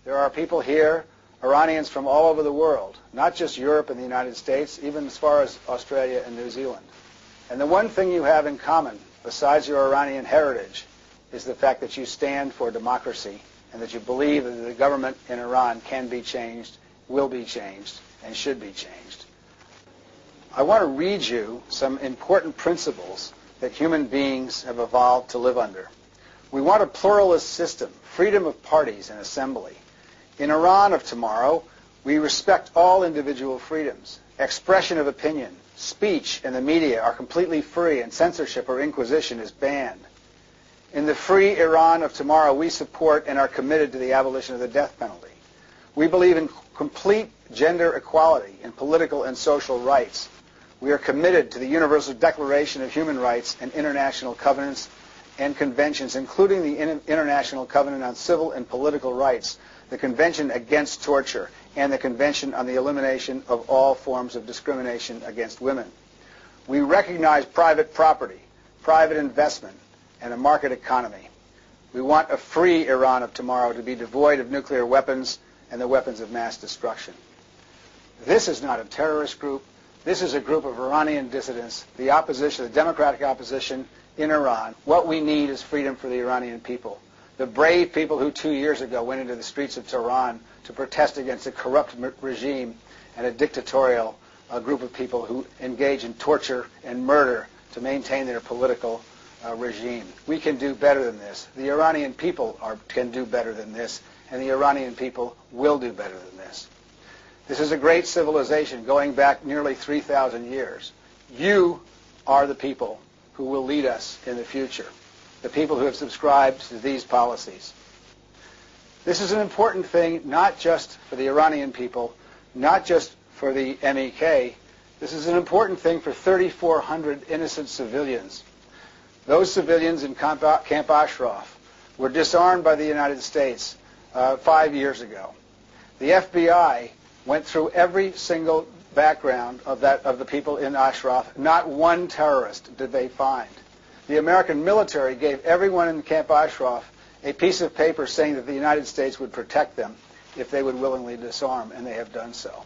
There are people here, Iranians from all over the world, not just Europe and the United States, even as far as Australia and New Zealand. And the one thing you have in common, besides your Iranian heritage, is the fact that you stand for democracy and that you believe that the government in Iran can be changed, will be changed, and should be changed. I want to read you some important principles that human beings have evolved to live under. We want a pluralist system, freedom of parties and assembly. In Iran of tomorrow, we respect all individual freedoms. Expression of opinion, speech, and the media are completely free, and censorship or inquisition is banned. In the free Iran of tomorrow, we support and are committed to the abolition of the death penalty. We believe in complete gender equality in political and social rights. We are committed to the Universal Declaration of Human Rights and international covenants and conventions, including the International Covenant on Civil and Political Rights, the Convention Against Torture, and the Convention on the Elimination of All Forms of Discrimination Against Women. We recognize private property, private investment, and a market economy. We want a free Iran of tomorrow to be devoid of nuclear weapons and the weapons of mass destruction. This is not a terrorist group. This is a group of Iranian dissidents, the opposition, the democratic opposition in Iran. What we need is freedom for the Iranian people. The brave people who 2 years ago went into the streets of Tehran to protest against a corrupt regime and a dictatorial group of people who engage in torture and murder to maintain their political regime. We can do better than this. The Iranian people can do better than this, and the Iranian people will do better than this. This is a great civilization going back nearly 3,000 years. You are the people who will lead us in the future, the people who have subscribed to these policies. This is an important thing not just for the Iranian people, not just for the MEK. This is an important thing for 3,400 innocent civilians. Those civilians in Camp Ashraf were disarmed by the United States 5 years ago. The FBI went through every single background of the people in Ashraf. Not one terrorist did they find. The American military gave everyone in Camp Ashraf a piece of paper saying that the United States would protect them if they would willingly disarm, and they have done so.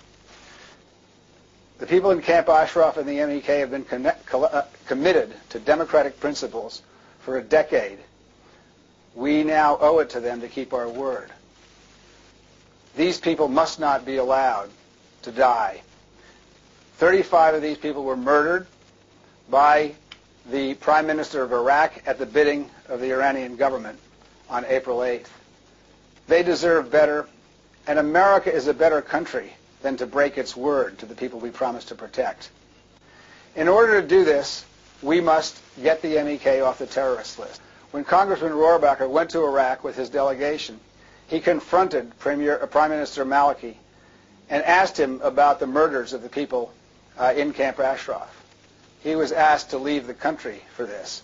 The people in Camp Ashraf and the MEK have been committed to democratic principles for a decade. We now owe it to them to keep our word. These people must not be allowed to die. 35 of these people were murdered by the Prime Minister of Iraq at the bidding of the Iranian government on April 8th. They deserve better, and America is a better country than to break its word to the people we promised to protect. In order to do this, we must get the MEK off the terrorist list. When Congressman Rohrabacher went to Iraq with his delegation, he confronted Prime Minister Maliki and asked him about the murders of the people in Camp Ashraf. He was asked to leave the country for this.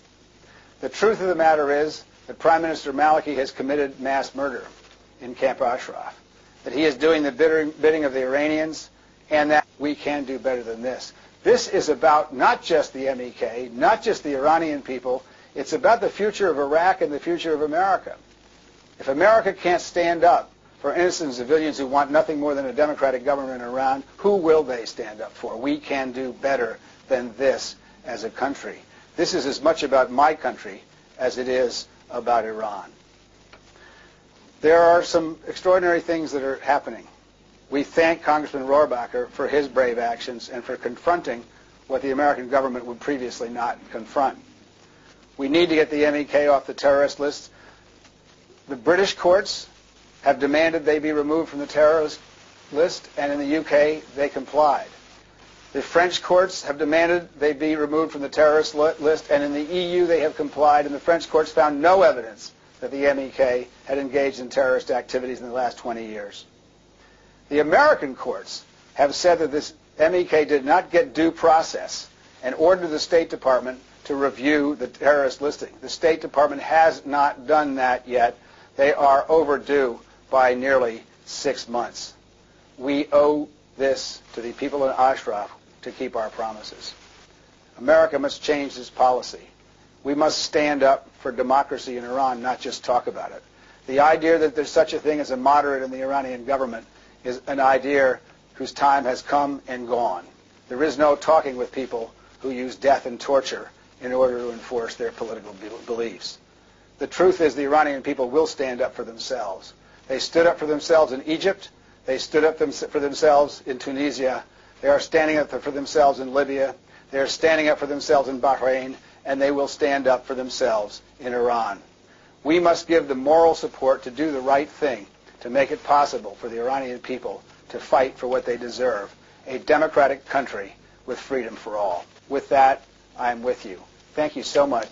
The truth of the matter is that Prime Minister Maliki has committed mass murder in Camp Ashraf, that he is doing the bidding of the Iranians, and that we can do better than this. This is about not just the MEK, not just the Iranian people. It's about the future of Iraq and the future of America. If America can't stand up for innocent civilians who want nothing more than a democratic government in Iran, who will they stand up for? We can do better than this as a country. This is as much about my country as it is about Iran. There are some extraordinary things that are happening. We thank Congressman Rohrabacher for his brave actions and for confronting what the American government would previously not confront. We need to get the MEK off the terrorist list. The British courts have demanded they be removed from the terrorist list, and in the UK they complied. The French courts have demanded they be removed from the terrorist list, and in the EU they have complied, and the French courts found no evidence that the MEK had engaged in terrorist activities in the last 20 years. The American courts have said that this MEK did not get due process and ordered the State Department to review the terrorist listing. The State Department has not done that yet. They are overdue by nearly 6 months. We owe this to the people in Ashraf to keep our promises. America must change this policy. We must stand up for democracy in Iran, not just talk about it. The idea that there's such a thing as a moderate in the Iranian government is an idea whose time has come and gone. There is no talking with people who use death and torture in order to enforce their political beliefs. The truth is the Iranian people will stand up for themselves. They stood up for themselves in Egypt. They stood up for themselves in Tunisia. They are standing up for themselves in Libya. They are standing up for themselves in Bahrain. And they will stand up for themselves in Iran. We must give the moral support to do the right thing, to make it possible for the Iranian people to fight for what they deserve, a democratic country with freedom for all. With that, I am with you. Thank you so much.